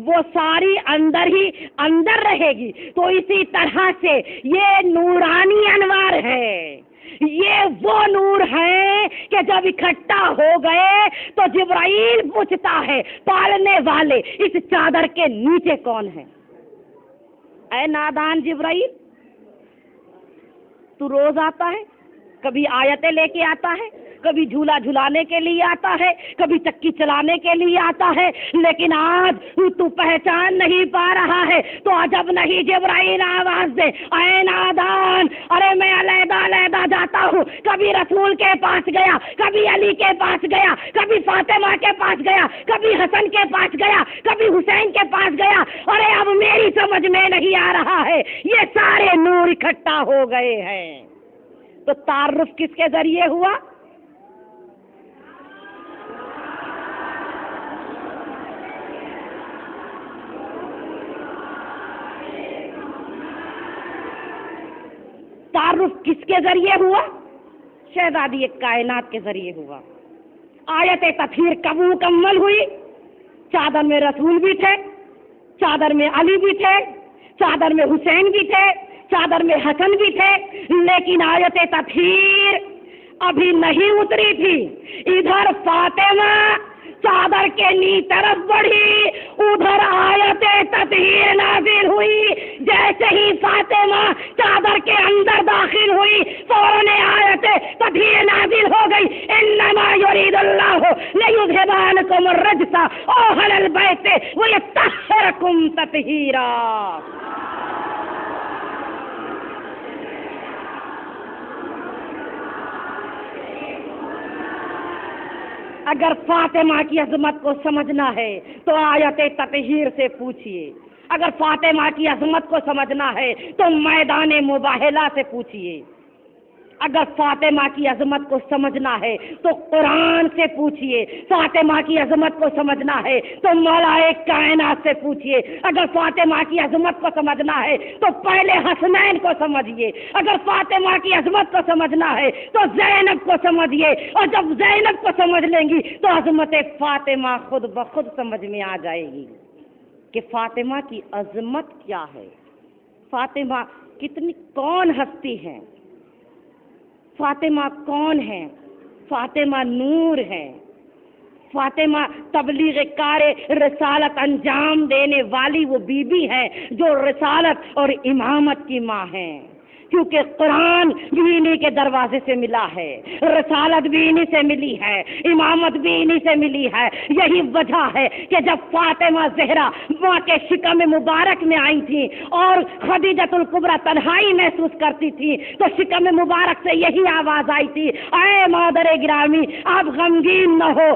وہ ساری اندر ہی اندر رہے گی۔ تو اسی طرح سے یہ نورانی انوار ہے، یہ وہ نور ہے کہ جب اکٹھا ہو گئے تو جبرائیل پوچھتا ہے پالنے والے اس چادر کے نیچے کون ہے؟ اے نادان جبرائیل تو روز آتا ہے، کبھی آیتیں لے کے آتا ہے، کبھی جھولا جھلانے کے لیے آتا ہے، کبھی چکی چلانے کے لیے آتا ہے، لیکن آج تو پہچان نہیں پا رہا ہے تو عجب نہیں جبرائیل آواز دے اے نادان، ارے میں علیحدہ علیحدہ جاتا ہوں، کبھی رسول کے پاس گیا، کبھی علی کے پاس گیا، کبھی فاطمہ کے پاس گیا، کبھی حسن کے پاس گیا، کبھی حسین کے پاس گیا، ارے اب میری سمجھ میں نہیں آ رہا ہے، یہ سارے نور اکٹھا ہو گئے ہیں۔ تو تعارف کس کے ذریعے ہوا؟ تعارف کس کے ذریعے ہوا؟ شہزادی کائنات کے ذریعے ہوا۔ آیت تطہیر کب مکمل ہوئی؟ چادر میں رسول بھی تھے، چادر میں علی بھی تھے، چادر میں حسین بھی تھے، چادر میں حسن بھی تھے، لیکن آیت تطہیر ابھی نہیں اتری تھی۔ ادھر فاطمہ چادر کے لی طرف بڑھی، ادھر آیت تطہیر نازل ہوئی۔ جیسے ہی فاطمہ چادر کے اندر داخل ہوئی فوراً آیت تطہیر نازل ہو گئی، انما یرید اللہ لیذھب عنکم الرجس اہل البیت ویطہرکم تطہیرا۔ اگر فاطمہ کی عظمت کو سمجھنا ہے تو آیت تطہیر سے پوچھئے، اگر فاطمہ کی عظمت کو سمجھنا ہے تو میدان مباہلہ سے پوچھئے۔ اگر فاطمہ کی عظمت کو سمجھنا ہے تو قرآن سے پوچھئے، فاطمہ کی عظمت کو سمجھنا ہے تو مولا کائنات سے پوچھئے، اگر فاطمہ کی عظمت کو سمجھنا ہے تو پہلے حسنین کو سمجھئے، اگر فاطمہ کی عظمت کو سمجھنا ہے تو زینب کو سمجھئے، اور جب زینب کو سمجھ لیں گی تو عظمت فاطمہ خود بخود سمجھ میں آ جائے گی کہ فاطمہ کی عظمت کیا ہے، فاطمہ کون ہستی ہے، فاطمہ کون ہے؟ فاطمہ نور ہے، فاطمہ تبلیغ کار رسالت انجام دینے والی وہ بی بی ہے جو رسالت اور امامت کی ماں ہے، کیونکہ قرآن بھی انہی کے دروازے سے ملا ہے، رسالت بھی انہی سے ملی ہے، امامت بھی انہی سے ملی ہے۔ یہی وجہ ہے کہ جب فاطمہ زہرا ماں کے شکم مبارک میں آئی تھی اور خدیجۃ الکبریٰ تنہائی محسوس کرتی تھی تو شکم مبارک سے یہی آواز آئی تھی، اے مادر گرامی آپ غمگین نہ ہو،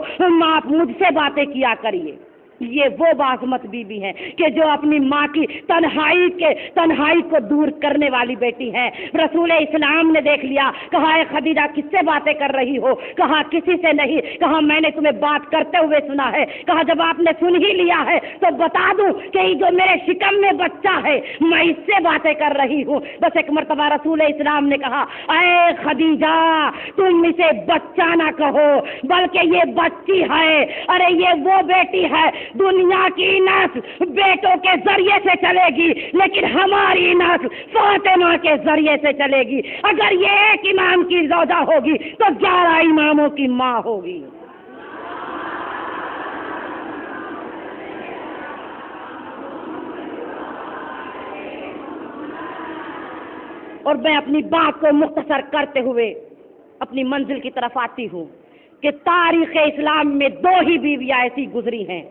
آپ مجھ سے باتیں کیا کریے۔ یہ وہ باعظمت بی بی ہے کہ جو اپنی ماں کی تنہائی کو دور کرنے والی بیٹی ہے۔ رسول اسلام نے دیکھ لیا، کہا اے خدیجہ کس سے باتیں کر رہی ہو؟ کہا کسی سے نہیں، کہا میں نے تمہیں بات کرتے ہوئے سنا ہے، کہا جب آپ نے سن ہی لیا ہے تو بتا دوں کہ جو میرے شکم میں بچہ ہے میں اس سے باتیں کر رہی ہوں۔ بس ایک مرتبہ رسول اسلام نے کہا اے خدیجہ تم اسے بچہ نہ کہو بلکہ یہ بچی ہے، ارے یہ وہ بیٹی ہے، دنیا کی نسل بیٹوں کے ذریعے سے چلے گی لیکن ہماری نسل فاطمہ کے ذریعے سے چلے گی۔ اگر یہ ایک امام کی زوجہ ہوگی تو 11 اماموں کی ماں ہوگی۔ اور میں اپنی بات کو مختصر کرتے ہوئے اپنی منزل کی طرف آتی ہوں کہ تاریخ اسلام میں 2 ہی بیویاں ایسی گزری ہیں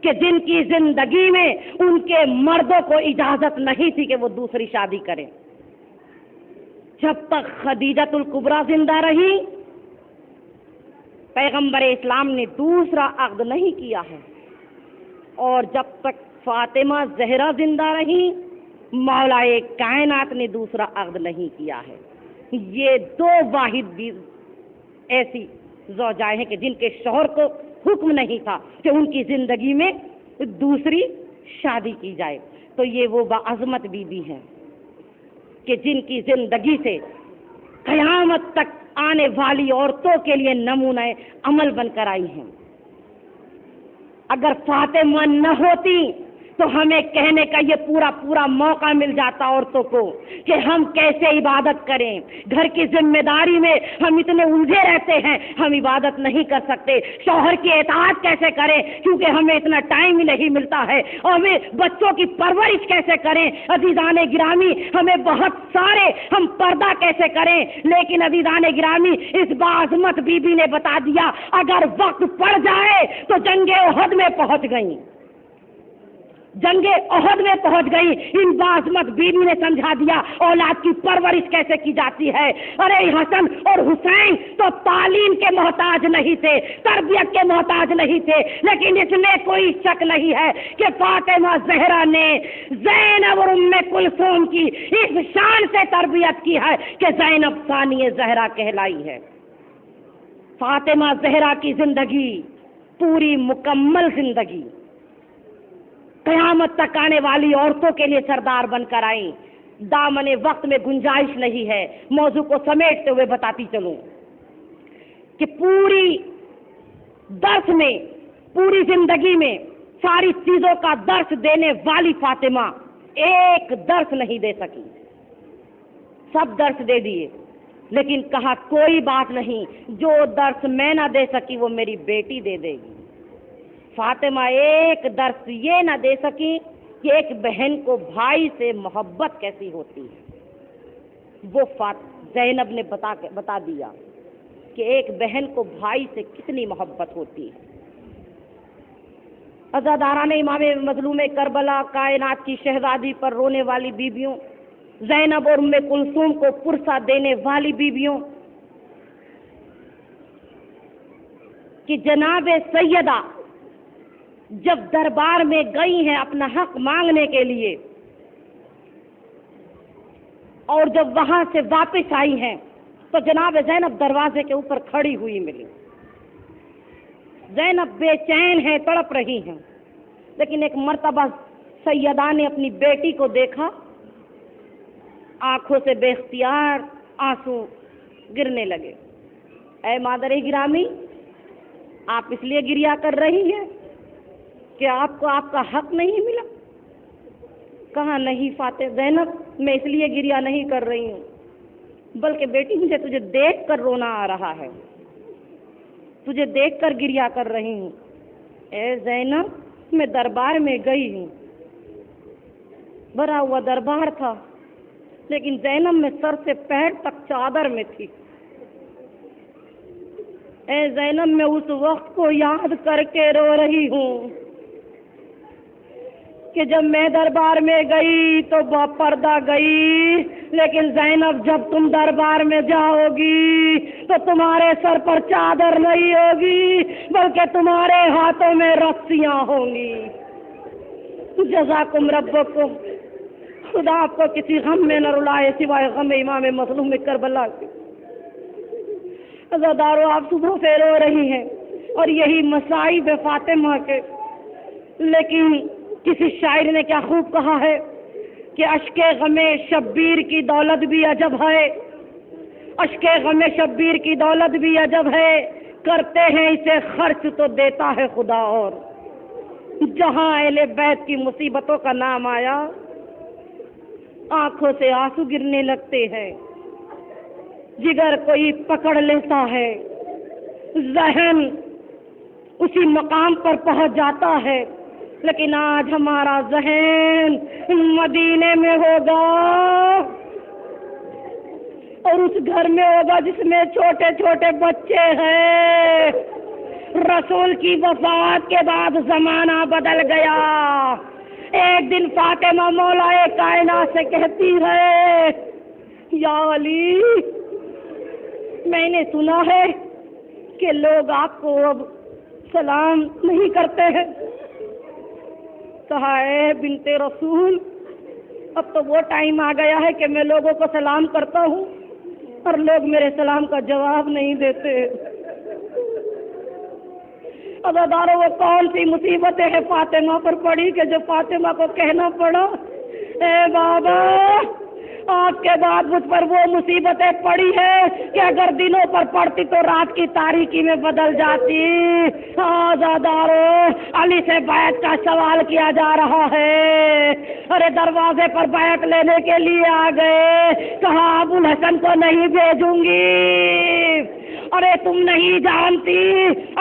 کہ جن کی زندگی میں ان کے مردوں کو اجازت نہیں تھی کہ وہ دوسری شادی کریں۔ جب تک خدیجۃ الکبریٰ زندہ رہی پیغمبر اسلام نے دوسرا عقد نہیں کیا ہے، اور جب تک فاطمہ زہرا زندہ رہی مولا کائنات نے دوسرا عقد نہیں کیا ہے۔ یہ 2 واحد بھی ایسی زوجائیں ہیں کہ جن کے شوہر کو حکم نہیں تھا کہ ان کی زندگی میں دوسری شادی کی جائے۔ تو یہ وہ باعظمت بی بی ہیں کہ جن کی زندگی سے قیامت تک آنے والی عورتوں کے لیے نمونہ عمل بن کر آئی ہیں۔ اگر فاطمہ نہ ہوتی تو ہمیں کہنے کا یہ پورا موقع مل جاتا عورتوں کو کہ ہم کیسے عبادت کریں۔ گھر کی ذمہ داری میں ہم اتنے الجھے رہتے ہیں، ہم عبادت نہیں کر سکتے۔ شوہر کی اطاعت کیسے کریں کیونکہ ہمیں اتنا ٹائم ہی نہیں ملتا ہے، اور ہمیں بچوں کی پرورش کیسے کریں۔ عزیزان گرامی ہمیں بہت سارے ہم پردہ کیسے کریں، لیکن عزیزان گرامی اس باعظمت بی بی نے بتا دیا اگر وقت پڑ جائے تو جنگ احد میں پہنچ گئیں، جنگ احد میں پہنچ گئی۔ ان باعظمت بیوی نے سمجھا دیا اولاد کی پرورش کیسے کی جاتی ہے۔ ارے حسن اور حسین تو تعلیم کے محتاج نہیں تھے، تربیت کے محتاج نہیں تھے، لیکن اس میں کوئی شک نہیں ہے کہ فاطمہ زہرا نے زینب اور ام کلثوم کی اس شان سے تربیت کی ہے کہ زینب ثانی زہرا کہلائی ہے۔ فاطمہ زہرا کی زندگی پوری مکمل زندگی قیامت تک آنے والی عورتوں کے لیے سردار بن کر آئیں۔ دامن وقت میں گنجائش نہیں ہے، موضوع کو سمیٹتے ہوئے بتاتی چلوں کہ پوری درس میں، پوری زندگی میں ساری چیزوں کا درس دینے والی فاطمہ ایک درس نہیں دے سکی، سب درس دے دیے، لیکن کہا کوئی بات نہیں، جو درس میں نہ دے سکی وہ میری بیٹی دے دے گی۔ فاطمہ ایک درس یہ نہ دے سکی کہ ایک بہن کو بھائی سے محبت کیسی ہوتی ہے، وہ زینب نے بتا دیا کہ ایک بہن کو بھائی سے کتنی محبت ہوتی ہے۔ عزاداران امام مظلوم کربلا، کائنات کی شہزادی پر رونے والی بیویوں، زینب اور ام کلثوم کو پرسہ دینے والی بیویوں کہ جناب سیدہ جب دربار میں گئی ہیں اپنا حق مانگنے کے لیے اور جب وہاں سے واپس آئی ہیں تو جناب زینب دروازے کے اوپر کھڑی ہوئی ملی. زینب بے چین ہے, تڑپ رہی ہیں, لیکن ایک مرتبہ سیدہ نے اپنی بیٹی کو دیکھا, آنکھوں سے بے اختیار آنسو گرنے لگے. اے مادر گرامی, آپ اس لیے گریا کر رہی ہیں کہ آپ کو آپ کا حق نہیں ملا؟ کہا نہیں فاتح زینب, میں اس لیے گریا نہیں کر رہی ہوں, بلکہ بیٹی مجھے تجھے دیکھ کر رونا آ رہا ہے, تجھے دیکھ کر گریا کر رہی ہوں. اے زینب, میں دربار میں گئی ہوں, بھرا ہوا دربار تھا, لیکن زینب میں سر سے پیر تک چادر میں تھی. اے زینب, میں اس وقت کو یاد کر کے رو رہی ہوں کہ جب میں دربار میں گئی تو با پردہ گئی, لیکن زینب جب تم دربار میں جاؤ گی تو تمہارے سر پر چادر نہیں ہوگی, بلکہ تمہارے ہاتھوں میں رسیاں ہوں گی. جزاکم ربکم, خدا آپ کو کسی غم میں نہ رلائے سوائے غم امام مظلوم کربلا کے. عزادارو, آپ صبح سے رو رہی ہیں اور یہی مصائب فاطمہ کے, لیکن کسی شاعر نے کیا خوب کہا ہے کہ اشک غم شبیر کی دولت بھی عجب ہے, اشک غم شبیر کی دولت بھی عجب ہے, کرتے ہیں اسے خرچ تو دیتا ہے خدا. اور جہاں اہل بیت کی مصیبتوں کا نام آیا, آنکھوں سے آنسو گرنے لگتے ہیں, جگر کوئی پکڑ لیتا ہے, ذہن اسی مقام پر پہنچ جاتا ہے. لیکن آج ہمارا ذہن مدینے میں ہوگا اور اس گھر میں ہوگا جس میں چھوٹے چھوٹے بچے ہیں. رسول کی وفات کے بعد زمانہ بدل گیا. ایک دن فاطمہ مولا کائنات سے کہتی ہے, یا علی, میں نے سنا ہے کہ لوگ آپ کو اب سلام نہیں کرتے ہیں. کہا, اے بنت رسول, اب تو وہ ٹائم آ گیا ہے کہ میں لوگوں کو سلام کرتا ہوں اور لوگ میرے سلام کا جواب نہیں دیتے. عزادارو, وہ کون سی مصیبتیں ہیں فاطمہ پر پڑی کہ جو فاطمہ کو کہنا پڑا, اے بابا, آپ کے بعد مجھ پر وہ مصیبتیں پڑی ہے کہ اگر دنوں پر پڑتی تو رات کی تاریکی میں بدل جاتی. آزادارو, علی سے بیعت کا سوال کیا جا رہا ہے. ارے دروازے پر بیعت لینے کے لیے آ گئے, کہا ابو الحسن کو نہیں بھیجوں گی. ارے تم نہیں جانتی,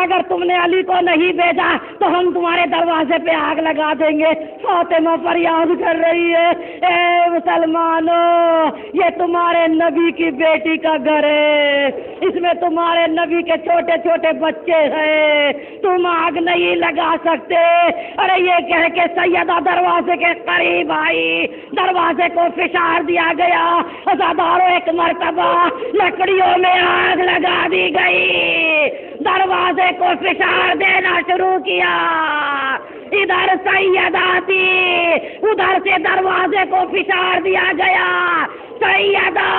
اگر تم نے علی کو نہیں بھیجا تو ہم تمہارے دروازے پہ آگ لگا دیں گے. فاطمہ فریاد کر رہی ہے, اے مسلمانوں, یہ تمہارے نبی کی بیٹی کا گھر ہے, اس میں تمہارے نبی کے چھوٹے چھوٹے بچے ہیں, تم آگ نہیں لگا سکتے. ارے یہ کہہ کے سیدہ دروازے کے قریب آئی, دروازے کو فشار دیا گیا. عزادارو, ایک مرتبہ لکڑیوں میں آگ لگا دی گئی, دروازے کو فشار دینا شروع کیا. ادھر سیدہ تھی, ادھر سے دروازے کو فشار دیا گیا. سیدہ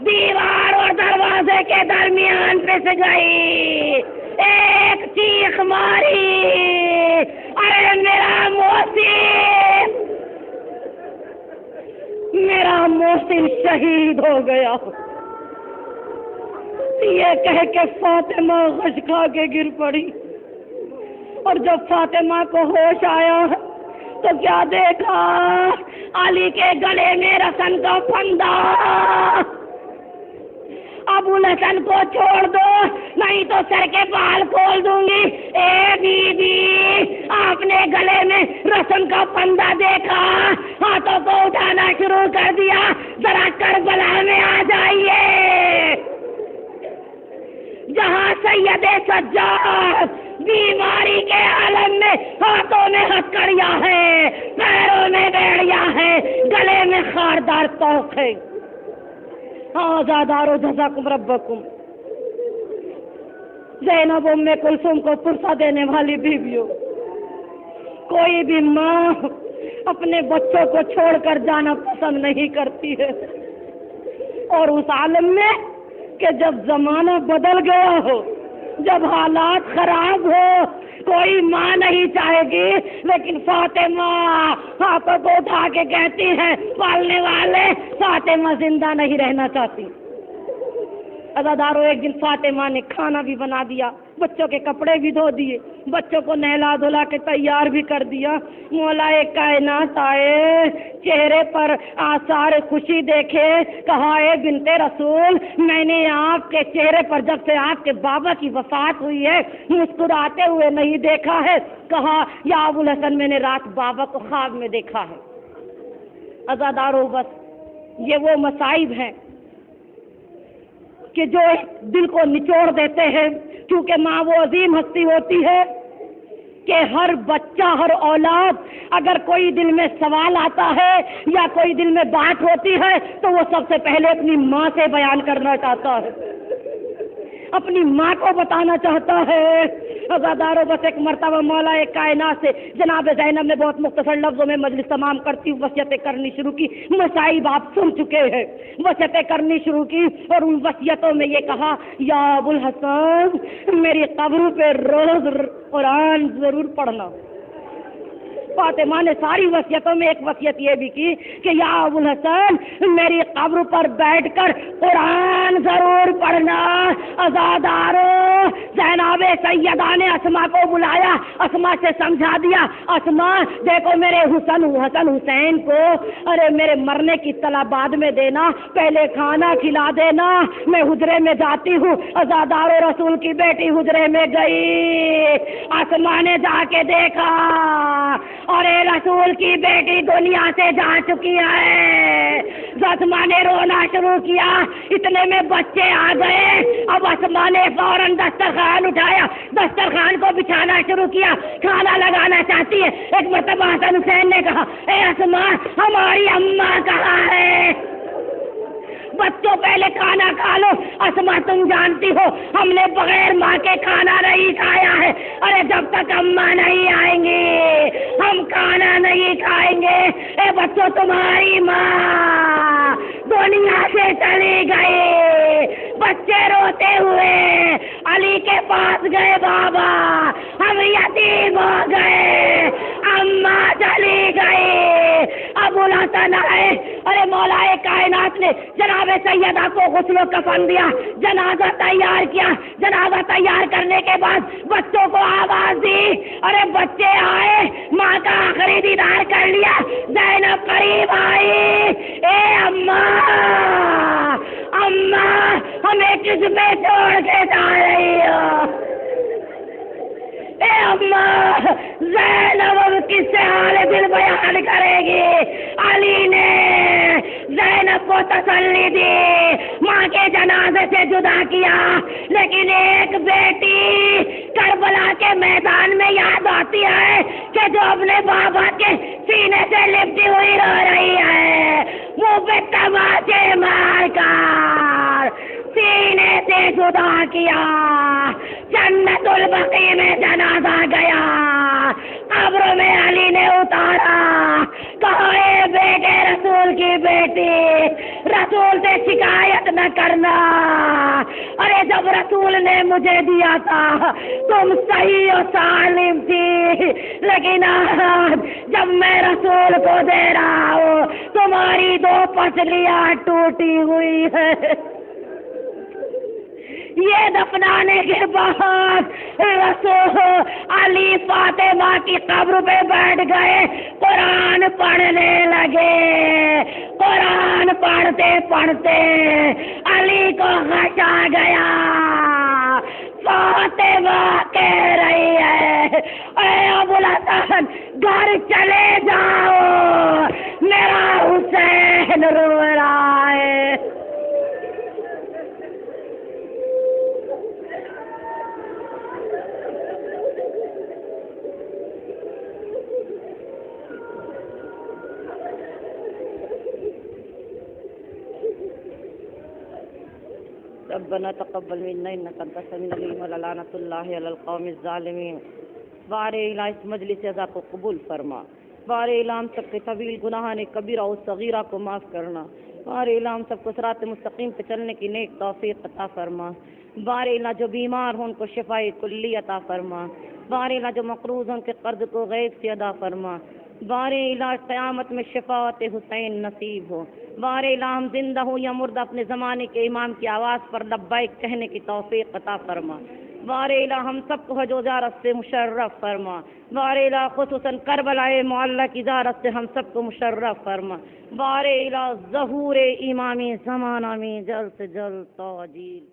دیوار اور دروازے کے درمیان پھنس گئی, ایک چیخ ماری, ارے میرا محسن, میرا محسن شہید ہو گیا. یہ کہہ کے فاطمہ غش کھا کے گر پڑی, اور جب فاطمہ کو ہوش آیا تو کیا دیکھا, علی کے گلے میں رسن کا پھندا. ابو الحسن کو چھوڑ دو, نہیں تو سر کے بال کھول دوں گی. اے بی بی, آپ نے گلے میں رسن کا پھندا دیکھا, ہاتھوں کو اٹھانا شروع کر دیا. ذرا کربلا میں آ جائیے, جہاں سید سجاد بیماری کے عالم میں ہاتھوں میں ہتھکڑیاں ہے, پیروں میں بیڑیاں ہے, گلے میں خاردار توق ہے. آزادارو, جزاکم ربکم. زینب ام کلثوم کو پرسہ دینے والی بیویوں, کوئی بھی ماں اپنے بچوں کو چھوڑ کر جانا پسند نہیں کرتی ہے, اور اس عالم میں کہ جب زمانہ بدل گیا ہو، جب حالات خراب ہو، کوئی ماں نہیں چاہے گی، لیکن فاطمہ ہاتھوں کو اٹھا کے کہتی ہے پالنے والے فاطمہ زندہ نہیں رہنا چاہتی۔ عزادارو، ایک دن فاطمہ نے کھانا بھی بنا دیا، بچوں کے کپڑے بھی دھو دیے، بچوں کو نہلا دھلا کے تیار بھی کر دیا۔ مولا کائنات آئے، چہرے پر آثار خوشی دیکھے، کہا اے بنت رسول، میں نے آپ کے چہرے پر جب سے آپ کے بابا کی وفات ہوئی ہے مسکراتے ہوئے نہیں دیکھا ہے۔ کہا یا ابوالحسن، میں نے رات بابا کو خواب میں دیکھا ہے۔ عزادارو، بس یہ وہ مصائب ہیں کہ جو دل کو نچوڑ دیتے ہیں، کیونکہ ماں وہ عظیم ہستی ہوتی ہے کہ ہر بچہ، ہر اولاد، اگر کوئی دل میں سوال آتا ہے یا کوئی دل میں بات ہوتی ہے تو وہ سب سے پہلے اپنی ماں سے بیان کرنا چاہتا ہے، اپنی ماں کو بتانا چاہتا ہے۔ عزادارو، بس ایک مرتبہ مولا کائنات سے جناب زینب نے بہت مختصر لفظوں میں مجلس تمام کرتی وصیتیں کرنی شروع کی۔ مصائب آپ سن چکے ہیں، وصیتیں کرنی شروع کی اور ان وصیتوں میں یہ کہا یا ابوالحسن، میری قبر پہ روز قرآن ضرور پڑھنا۔ فاطمہ نے ساری وصیتوں میں ایک وصیت یہ بھی کی کہ یا ابوالحسن، میری قبر پر بیٹھ کر قرآن ضرور پڑھنا۔ عزادارو، زینب سیدہ نے اسما کو بلایا، اسما سے سمجھا دیا، اسما دیکھو میرے حسن حسین کو ارے میرے مرنے کی اطلاع بعد میں دینا، پہلے کھانا کھلا دینا، میں حجرے میں جاتی ہوں۔ عزادارو، رسول کی بیٹی حجرے میں گئی، اسما نے جا کے دیکھا اور اے رسول کی بیٹی دنیا سے جا چکی ہے۔ اسما نے رونا شروع کیا، اتنے میں بچے آ گئے۔ اب اسما نے فوراً دسترخوان اٹھایا، دسترخوان کو بچھانا شروع کیا، کھانا لگانا چاہتی ہے۔ ایک مرتبہ حسن حسین نے کہا اے اسما، ہماری اماں کہاں ہے؟ بچوں پہلے کھانا کھا لو۔ اسما، تم جانتی ہو ہم نے بغیر ماں کے کھانا نہیں کھایا ہے، ارے جب تک اماں نہیں آئیں گی ہم کھانا نہیں کھائیں گے۔ اے بچوں، تمہاری ماں دنیا سے چلی گئی۔ بچے روتے ہوئے علی کے پاس گئے، بابا ہم یتیم ہو گئے، اماں چلی گئی۔ ابو الحسن آئے، ارے مولا کائنات نے جناب سیدہ کو غسل و کفن دیا، جنازہ تیار کیا، جنازہ تیار کرنے کے بعد بچوں کو آواز دی، ارے بچے آئے، ماں کا آخری دیدار کر لیا۔ زینب قریب آئی، اے اماں، اماں ہمیں کس پہ چھوڑ کے جا رہی ہو؟ اے اماں، زینب اب کس سے حال دل بیان کرے گی؟ علی نے زینب کو تسلی دی، ماں کے جنازے سے جدا کیا، لیکن ایک بیٹی کربلا کے میدان میں یاد آتی ہے کہ جو اپنے بابا کے سینے سے لپٹی ہوئی رو رہی ہے، منہ پہ تماچے مار کر سینے سے جدا کیا۔ جنت البقیع میں جنازہ گیا، قبر میں علی نے اتارا، کہا اے بیٹے رسول کی بیٹی، رسول سے شکایت نہ کرنا، ارے جب رسول نے مجھے دیا تھا تم صحیح و سالم تھی، لیکن آج جب میں رسول کو دے رہا ہوں تمہاری 2 پسلیاں ٹوٹی ہوئی ہے۔ یہ دفنانے کے بعد رسول علی فاطمہ کی قبر پہ بیٹھ گئے، قرآن پڑھنے لگے۔ قرآن پڑھتے پڑھتے علی کو غش آ گیا۔ فاطمہ کہہ رہی ہے اے ابوالحسن، گھر چلے جاؤ، میرا حسین رو رہا ہے۔ ربنا تقبل منا انك انت السميع العليم ولعنت الله على القوم الظالمين۔ بار الہ اس مجلس عزا کو قبول فرما، بار الہ ہم سب کے طویل گناہان کبیرہ و صغیرہ کو معاف کرنا، بار الہ ہم سب کو صراط مستقیم پہ چلنے کی نیک توفیق عطا فرما. بار الہ جو بیمار ہوں ان کو شفاء کلی عطا فرما. بار الہ جو مقروض ہیں ان کے قرض کو غیب سے ادا فرما. بار الہ قیامت میں شفاعت حسین نصیب ہو. بار الہ ہم زندہ ہو یا مردہ اپنے زمانے کے امام کی آواز پر لبیک کہنے کی توفیق عطا فرما. بار الہ ہم سب کو حج و زیارت سے مشرف فرما. بار الہ خصوصاً کربلا معلیٰ کی زیارت سے ہم سب کو مشرف فرما. بار الہ ظہور امام زمانہ میں جلد سے جلد تعجیل